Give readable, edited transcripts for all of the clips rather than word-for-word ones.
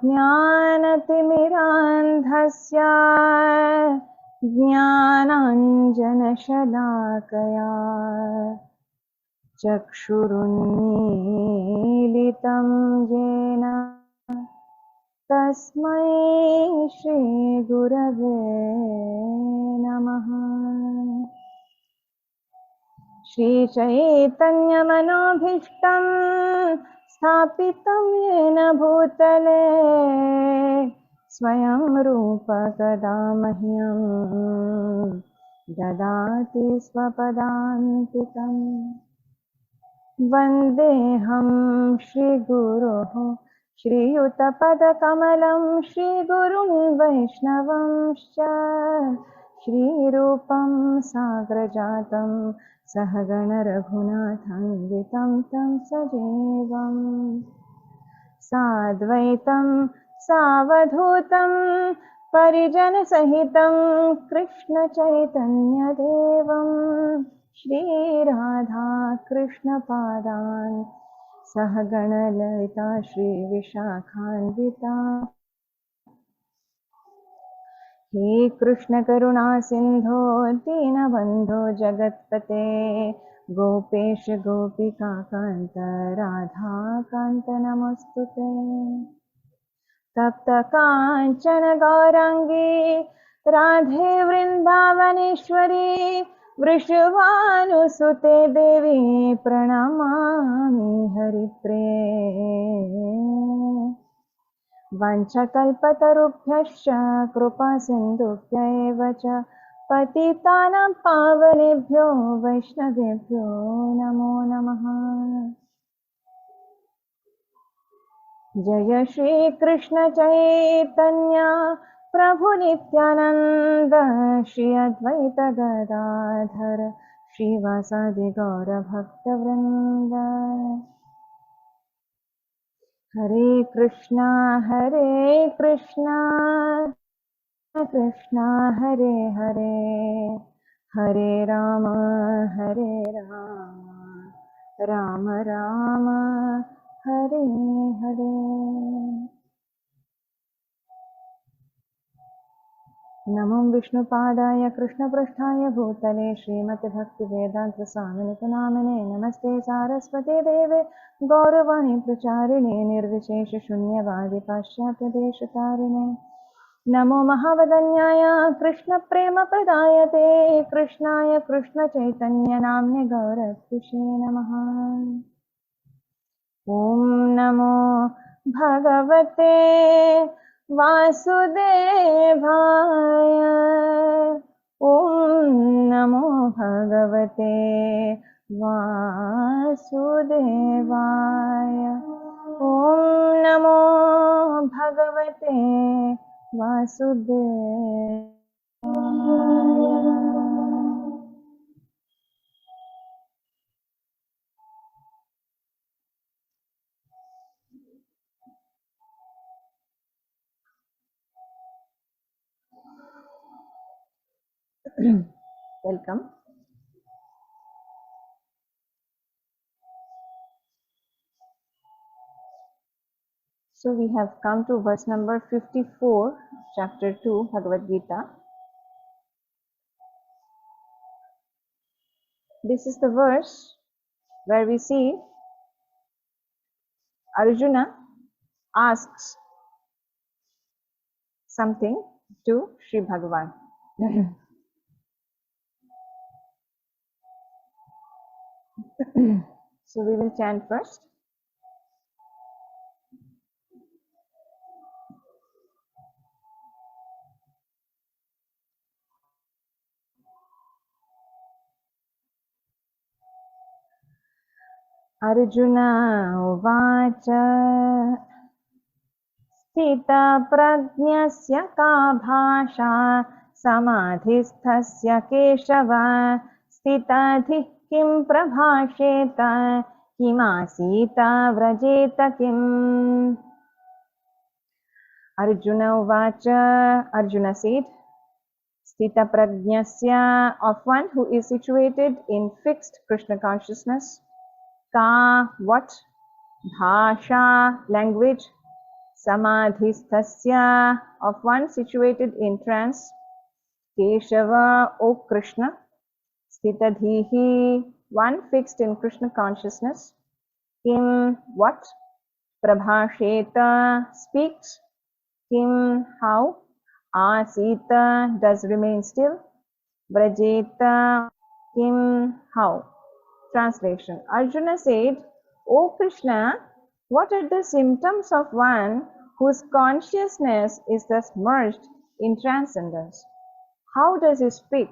अज्ञानतिमिरान्धस्य ज्ञानाञ्जनशलाकया चक्षुरुन्मीलितं येन तस्मै श्रीगुरवे नमः। श्रीचैतन्यमनोभीष्टं स्थापितं येन भूतले स्वयं रूप कदा मह्यं ददाति स्वपदान्तिकम्। वन्देऽहं श्रीगुरोः श्रीयुतपदकमलं श्रीगुरुं वैष्णवंश्च श्रीरूपं साग्रजातं सहगण रघुनाथान्वितं तं सजीवं साद्वैतं सावधूतं परिजनसहितं कृष्णचैतन्यदेवं श्रीराधा कृष्णपादान् सहगण ललिता श्रीविशाखान्विता। हे कृष्ण करुणा सिंधो दीनबन्धो जगत्पते गोपेश गोपिका कान्त राधा कान्त नमोस्तुते। तप्त काञ्चन गौरांगी राधे वृन्दावनेश्वरी वृषभानुसुते देवी प्रणमामि हरिप्रिये। वाञ्छकल्पतरुभ्यश्च कृपासिन्धुभ्य एव च पतितानां पावनेभ्यो वैष्णवेभ्यो नमो नमः। जय श्री कृष्ण चैतन्य प्रभु नित्यानंद श्री अद्वैत गदाधर श्रीवासादि गौर भक्तवृंद। हरे कृष्णा कृष्णा हरे हरे हरे राम राम राम हरे हरे। नमो विष्णुपादाय कृष्णपृष्ठाय भूतले श्रीमते भक्तिवेदांत स्वामिनिति नामिने नमस्ते सारस्वती देवे गौरवाणी प्रचारिणे निर्विशेष शून्यवादी पाश्चात्य देशतारिणे। नमो महावदन्याय कृष्ण प्रेम प्रदायते कृष्णाय कृष्ण चैतन्य नाम्ने गौरत्विषे नमः। ओम नमो भगवते वासुदेवाय। ओम नमो भगवते वासुदेवाय। ओम नमो भगवते वासुदेवाय। Welcome. So we have come to verse number 54, chapter 2, Bhagavad Gita. This is the verse where we see Arjuna asks something to Sri Bhagavan. So we will chant first. Arjuna uvacha Sthita prajnasya ka bhasha samadhisthasya keshava sthitadhi kim prabhasheta kimasita vrajeta kim. Arjuna uvacha, Arjuna said, Sthita prajnasya, of one who is situated in fixed Krishna consciousness. Ka, what? Bhasha, language. samadhisthasya, of one situated in trance, Keshava, O Krishna, Stitadhihi, one fixed in Krishna consciousness, Kim, what, Prabhasheta, speaks, Kim, how, Asita, does remain still, Vrajeta, Kim, how. Translation. Arjuna said, O Krishna, what are the symptoms of one whose consciousness is thus merged in transcendence? How does he speak?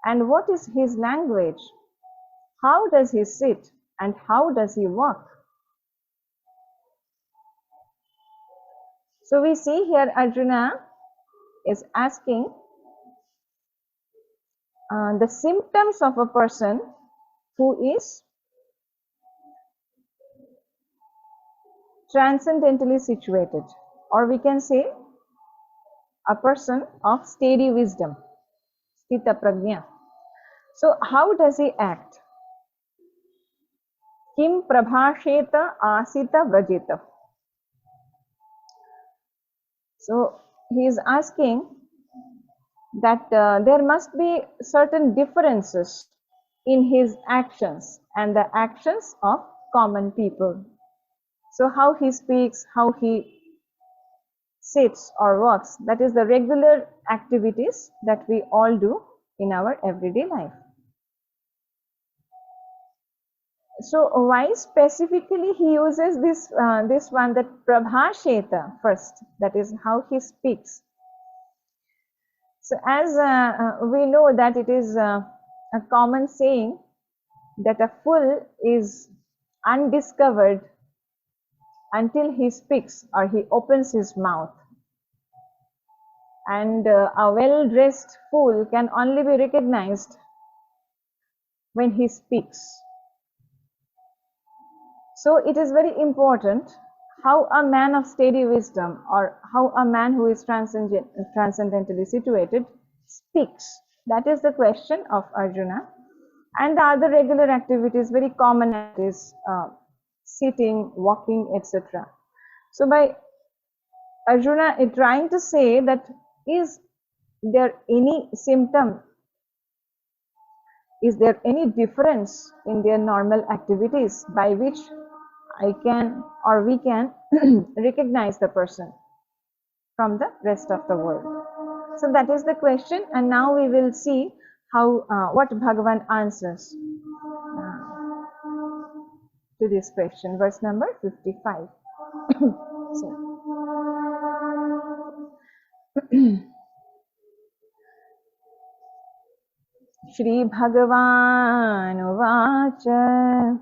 And what is his language? How does he sit? And how does he walk? So we see here Arjuna is asking the symptoms of a person who is transcendentally situated, or we can say a person of steady wisdom, sthita prajna. So how does he act? Kim prabhasheta asita vrajeta. So he is asking that there must be certain differences in his actions and the actions of common people. So how he speaks, how he sits or walks, that is the regular activities that we all do in our everyday life. So why specifically he uses this one, that prabhasheta first, that is how he speaks. So as we know that it is a common saying that a fool is undiscovered until he speaks or he opens his mouth, and a well-dressed fool can only be recognized when he speaks. So it is very important how a man of steady wisdom, or how a man who is transcendentally situated, speaks. That is the question of Arjuna. And the other regular activities, very common, is sitting, walking, etc. So by Arjuna is trying to say that, is there any symptom, is there any difference in their normal activities by which I can or we can recognize the person from the rest of the world? So that is the question, and now we will see how what Bhagavan answers to this question. Verse number 55. Shri Bhagavan Uvacha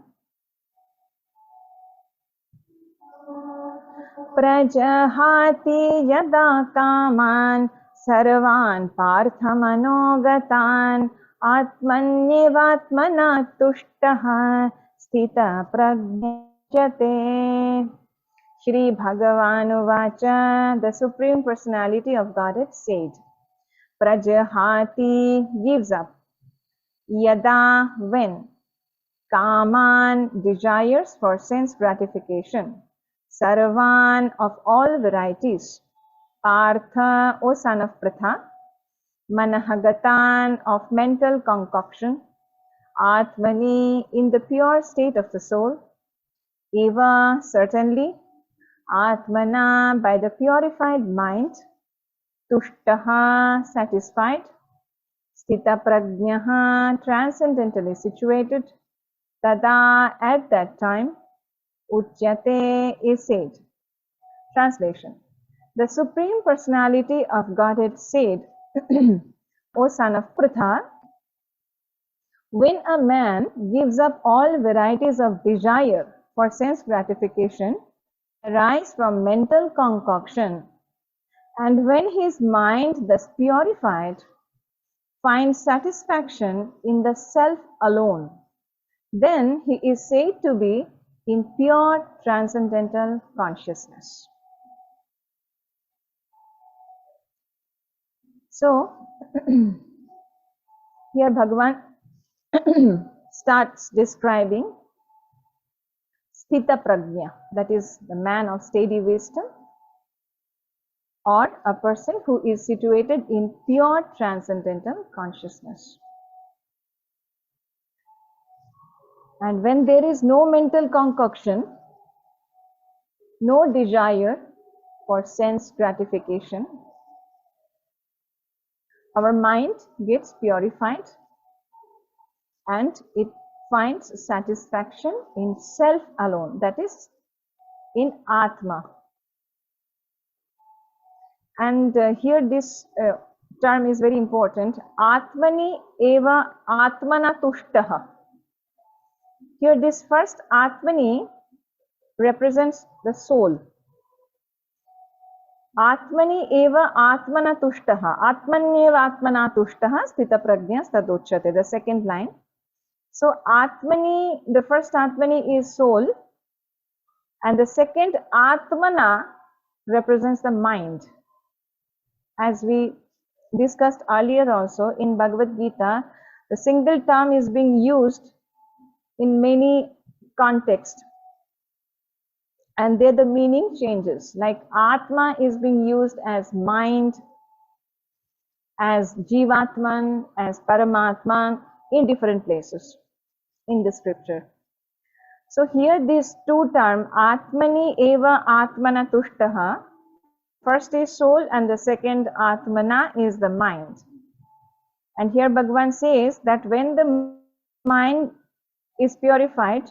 Prajahati yada kaman sarvan parthamanogatan atmanyevatmana tushtaha sthita prajñate. Shri Bhagavan Uvacha, the Supreme Personality of Godhead said, Prajahati, gives up, yada, when, kaman, desires for sense gratification, sarvan, of all varieties, partha, O son of Pratha, manahagatan, of mental concoction, atmani, in the pure state of the soul, eva, certainly, atmana, by the purified mind, tushtaha, satisfied, sthita prajnaha, transcendentally situated, tada, at that time, uchyate, is said. Translation. The Supreme Personality of Godhead said, O son of Pratha, when a man gives up all varieties of desire for sense gratification arise from mental concoction, and when his mind, thus purified, finds satisfaction in the self alone, then he is said to be in pure transcendental consciousness. So, here Bhagavan starts describing Sthita Prajna, that is the man of steady wisdom, or a person who is situated in pure transcendental consciousness. And when there is no mental concoction, no desire for sense gratification, our mind gets purified and it finds satisfaction in self alone, that is, in Atma. And here this term is very important. Atmani eva atmana tushtaha. Here this first Atmani represents the soul. Atmani eva atmana tushtaha. Atmanyeva atmana tushtaha sthita prajna tadochyate. The second line. So Atmani, the first Atmani is soul, and the second Atmana represents the mind. As we discussed earlier also in Bhagavad Gita, the single term is being used in many contexts, and there the meaning changes. Like Atma is being used as mind, as Jivatman, as Paramatman in different places in the scripture. So here these two terms, Atmani eva atmana tushtaha, first is soul and the second Atmana is the mind. And here Bhagavan says that when the mind is purified,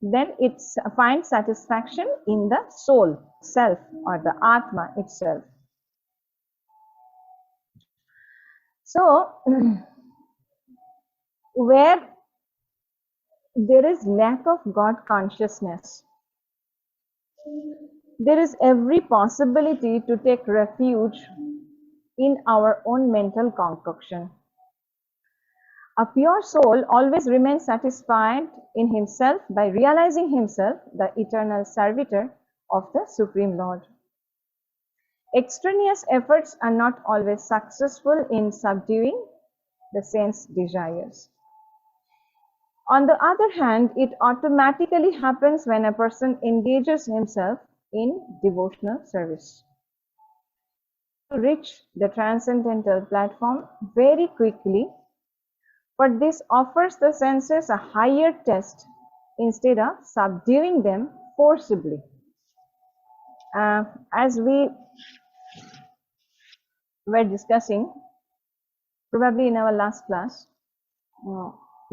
then it finds satisfaction in the soul, self, or the Atma itself. So, where there is lack of God consciousness, there is every possibility to take refuge in our own mental concoction. A pure soul always remains satisfied in himself by realizing himself the eternal servitor of the Supreme Lord. Extraneous efforts are not always successful in subduing the sense desires. On the other hand, it automatically happens when a person engages himself in devotional service. To reach the transcendental platform very quickly, but this offers the senses a higher test instead of subduing them forcibly. As we were discussing, probably in our last class,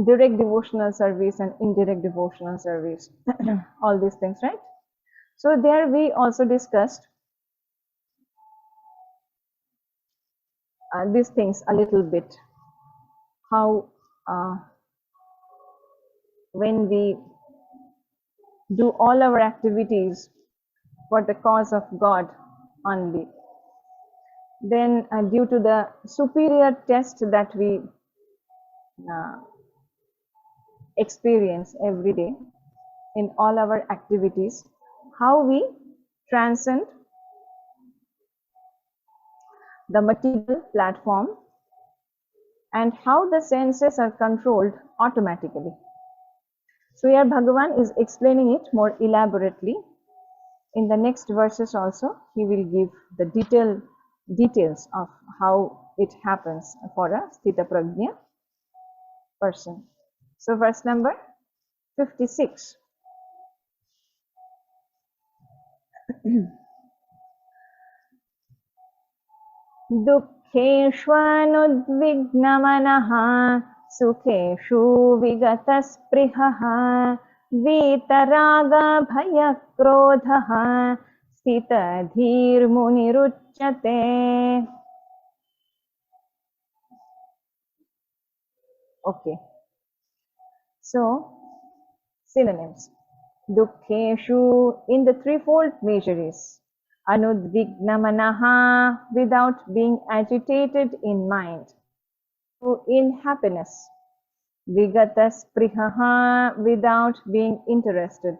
direct devotional service and indirect devotional service, all these things, right? So there we also discussed these things a little bit, how when we do all our activities for the cause of God only, then due to the superior test that we experience every day in all our activities, how we transcend the material platform and how the senses are controlled automatically. So here Bhagavan is explaining it more elaborately. In the next verses also, he will give the details of how it happens for a Sthita Prajna person. So verse number 56. Dukkheshvanudvignamanaha sukeshu vigatasprihaha vitaraga bhayakrodhaha sthita dhir muniruchyate. Okay. So, synonyms. Dukkheshu in the threefold measure is anudvignamanaha, without being agitated in mind, in happiness. Vigatasprihaha, without being interested.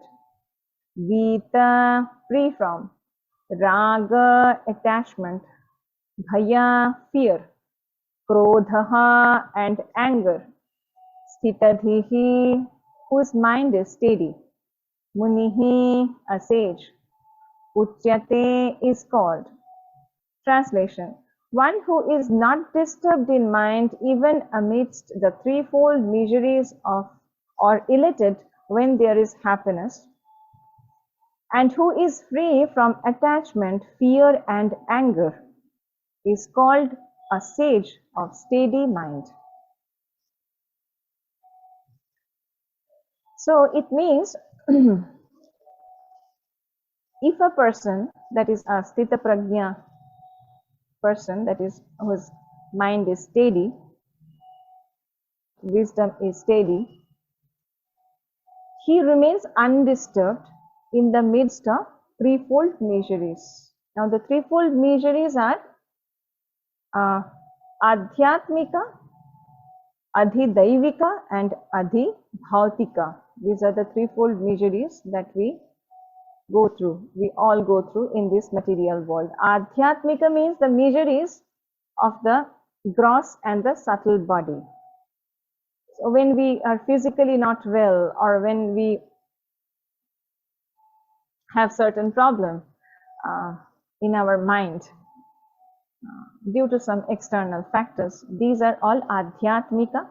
Vita, free from. Raga, attachment. Bhaya, fear. Krodhaha, and anger. Sthitadhihi, whose mind is steady. Munihi, a sage. Uchyate is called. Translation: one who is not disturbed in mind even amidst the threefold miseries of or elated when there is happiness, and who is free from attachment, fear and anger, is called a sage of steady mind. So it means if a person, that is a sthita prajna person, that is whose mind is steady, wisdom is steady, he remains undisturbed in the midst of threefold miseries. Now the threefold miseries are adhyatmika, adhidaivika and adhibhautika. These are the threefold miseries that we go through, we all go through in this material world. Adhyatmika means the miseries of the gross and the subtle body. So when we are physically not well, or when we have certain problem in our mind due to some external factors, these are all adhyatmika.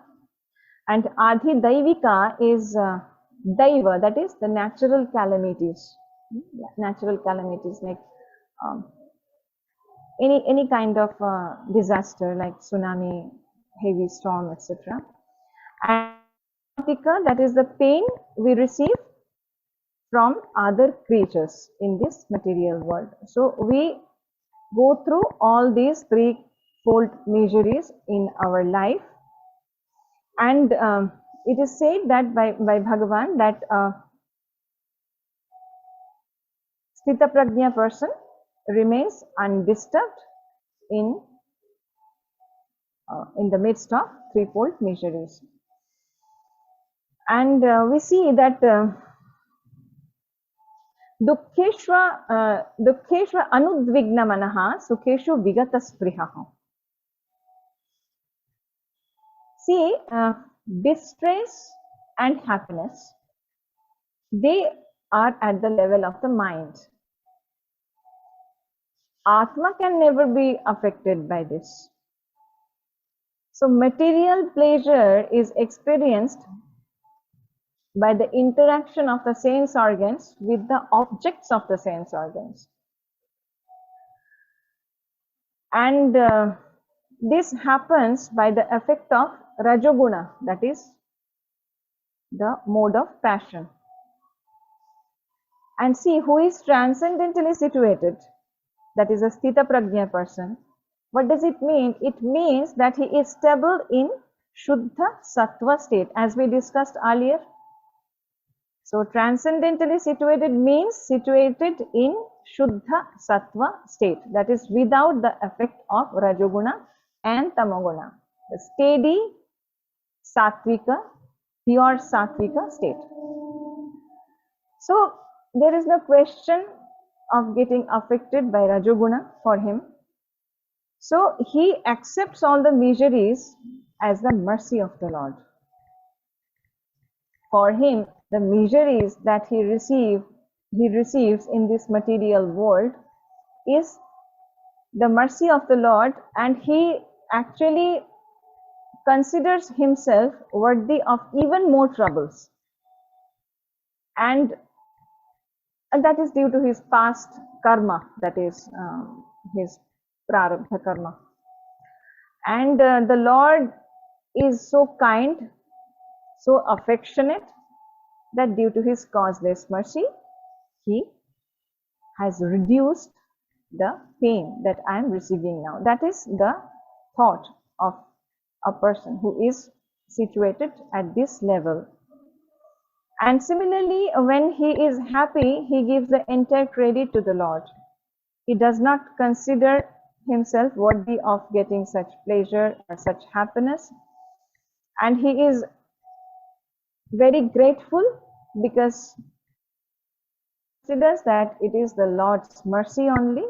And adhidaivika is daiva, that is the natural calamities. Natural calamities like any kind of disaster like tsunami, heavy storm, etc. And that is the pain we receive from other creatures in this material world. So we go through all these threefold miseries in our life, and it is said that by Bhagavan that sthita prajna person remains undisturbed in the midst of threefold miseries. And we see that dukkeshva anudvigna manaha sukheshu vigata sprihaha. See, distress and happiness, they are at the level of the mind. Atma can never be affected by this. So material pleasure is experienced by the interaction of the sense organs with the objects of the sense organs. And this happens by the effect of Rajoguna, that is the mode of passion. And see, who is transcendentally situated, that is a sthita prajna person. What does it mean? It means that he is stable in Shuddha Sattva state, as we discussed earlier. So transcendentally situated means situated in Shuddha Sattva state, that is without the effect of Rajoguna and Tamoguna, the steady Sattvika, pure Sattvika state. So there is no question of getting affected by Rajoguna for him. So he accepts all the miseries as the mercy of the Lord. For him, the miseries that he receives in this material world is the mercy of the Lord, and he actually considers himself worthy of even more troubles. And that is due to his past karma, that is his prarabdha karma. And the Lord is so kind, so affectionate, that due to his causeless mercy, he has reduced the pain that I am receiving now. That is the thought of a person who is situated at this level. And similarly, when he is happy, he gives the entire credit to the Lord. He does not consider himself worthy of getting such pleasure or such happiness. And he is very grateful because he considers that it is the Lord's mercy only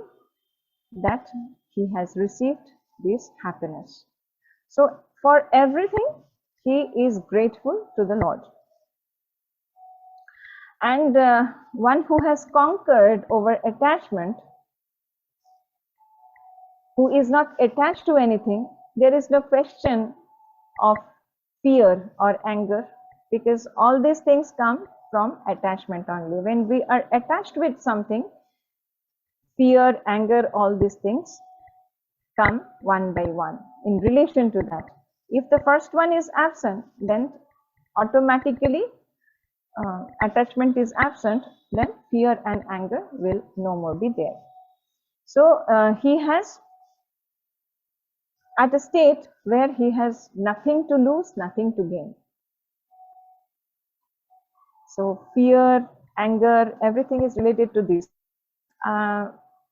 that he has received this happiness. So for everything, he is grateful to the Lord. And one who has conquered over attachment who is not attached to anything, there is no question of fear or anger, because all these things come from attachment only. When we are attached with something, fear, anger, all these things come one by one in relation to that. If the first one is absent, then automatically attachment is absent, then fear and anger will no more be there. So he has at a state where he has nothing to lose, nothing to gain. So fear, anger, everything is related to this.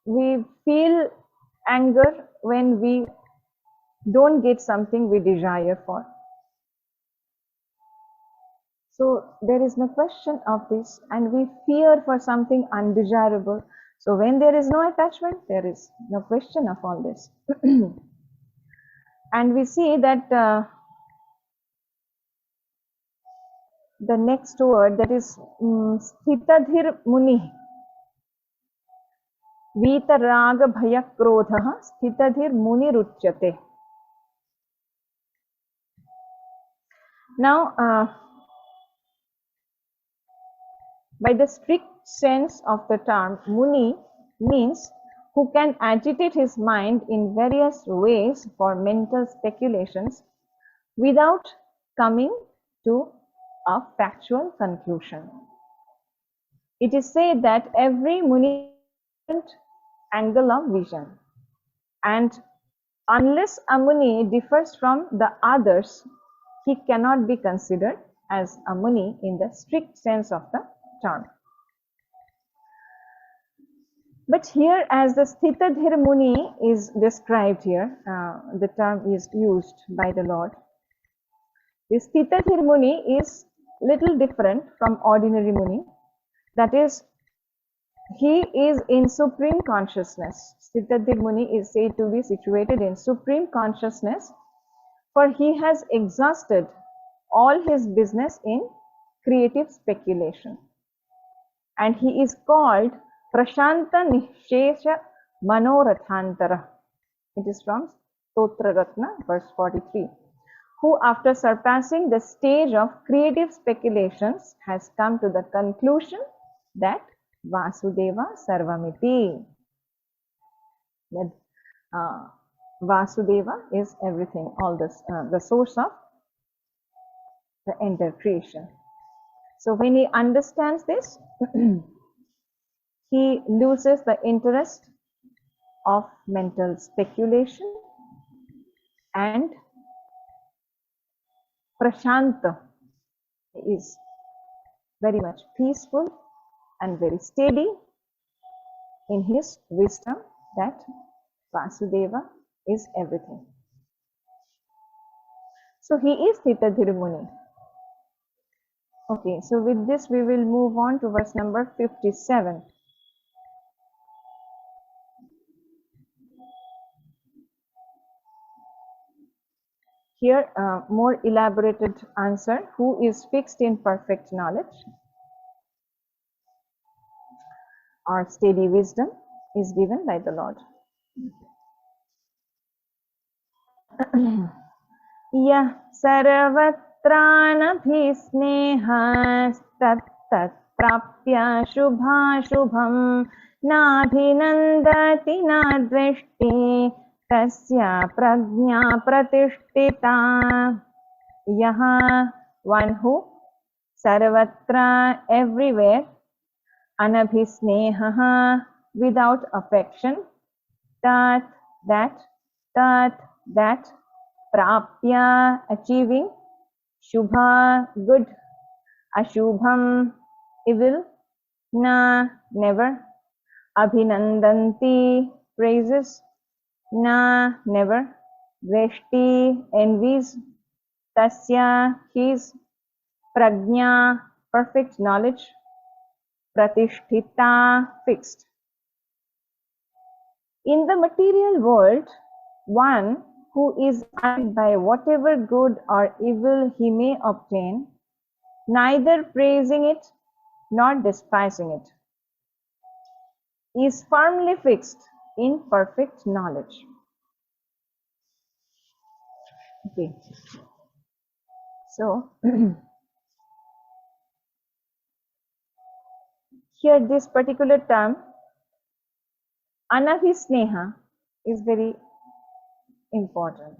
We feel anger when we don't get something we desire for. So there is no question of this, and we fear for something undesirable. So when there is no attachment, there is no question of all this. And we see that the next word, that is Sthitadhir Muni. Vitaraga Bhaya Krodha Sthitadhir Muni Ruchyate. Now, by the strict sense of the term, Muni means who can agitate his mind in various ways for mental speculations without coming to a factual conclusion. It is said that every Muni has an angle of vision, and unless a Muni differs from the others, he cannot be considered as a Muni in the strict sense of the term. But here, as the Sthitadhir Muni is described here, the term is used by the Lord. The Sthitadhir Muni is little different from ordinary Muni. That is, he is in supreme consciousness. Sthitadhir Muni is said to be situated in supreme consciousness, for he has exhausted all his business in creative speculation. And he is called Prashanta Nishesha Manorathantara. It is from Stotra Ratna, verse 43. Who, after surpassing the stage of creative speculations, has come to the conclusion that Vasudeva Sarvamiti. That Vasudeva is everything, all this, the source of the entire creation. So when he understands this, he loses the interest of mental speculation, and Prashanta is very much peaceful and very steady in his wisdom that Vasudeva is everything. So he is Sthitadhir Muni. Okay, so with this we will move on to verse number 57. Here, more elaborated answer, who is fixed in perfect knowledge or steady wisdom, is given by the Lord. Yah sarvatranabhisnehastat prapya shubha shubham nabhinandati nadrishti tasya prajna pratishtita. Yaha, one who, sarvatra, everywhere, anabhisneha, without affection, tat, that, prapya, achieving, shubha, good, ashubham, evil, na, never, abhinandanti, praises, na, never, dreshti, envies, tasya, his, prajna, perfect knowledge, pratishtita, fixed. In the material world, one who is annoyed by whatever good or evil he may obtain, neither praising it nor despising it, is firmly fixed in perfect knowledge. Okay. So here this particular term anabhisneha is very important.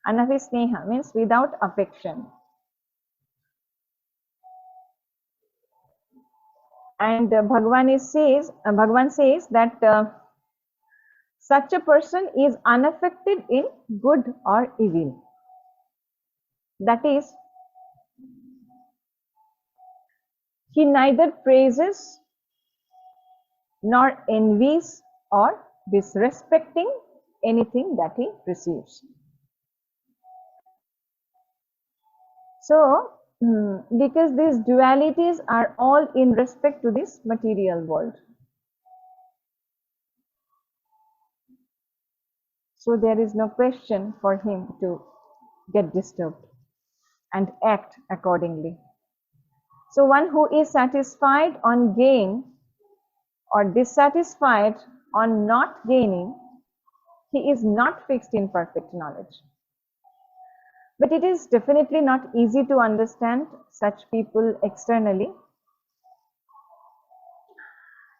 Anabhisneha means without affection. And Bhagavan says that such a person is unaffected in good or evil. That is, he neither praises nor envies or disrespecting anything that he receives. So, because these dualities are all in respect to this material world. So there is no question for him to get disturbed and act accordingly. So one who is satisfied on gain or dissatisfied on not gaining, he is not fixed in perfect knowledge. But it is definitely not easy to understand such people externally.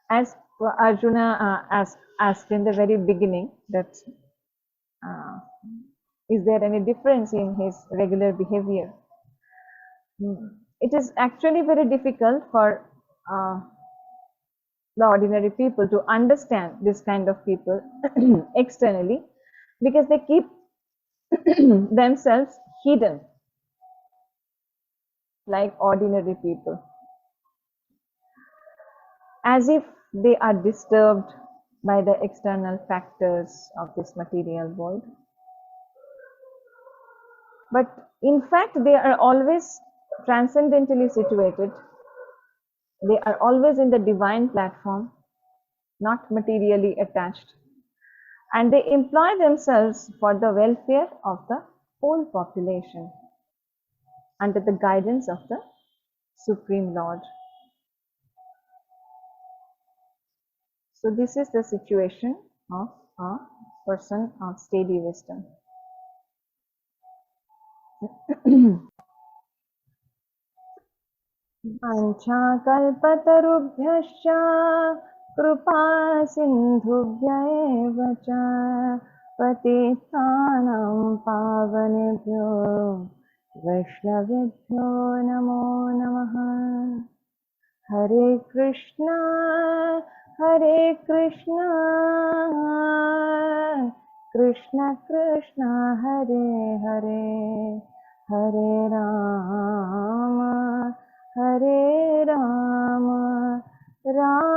As Arjuna asked in the very beginning that is there any difference in his regular behavior? It is actually very difficult for the ordinary people to understand this kind of people externally, because they keep themselves hidden like ordinary people, as if they are disturbed by the external factors of this material world. But in fact, they are always transcendentally situated. They are always in the divine platform, not materially attached. And they employ themselves for the welfare of the whole population under the guidance of the Supreme Lord. So this is the situation of a person of steady wisdom. Vanchakalpatarubhyascha कृपा सिन्धुभ्य एव च पतितानां पावनेभ्यो वैष्णवेभ्यो नमो नमः। हरे कृष्णा कृष्ण कृष्ण हरे हरे, हरे राम राम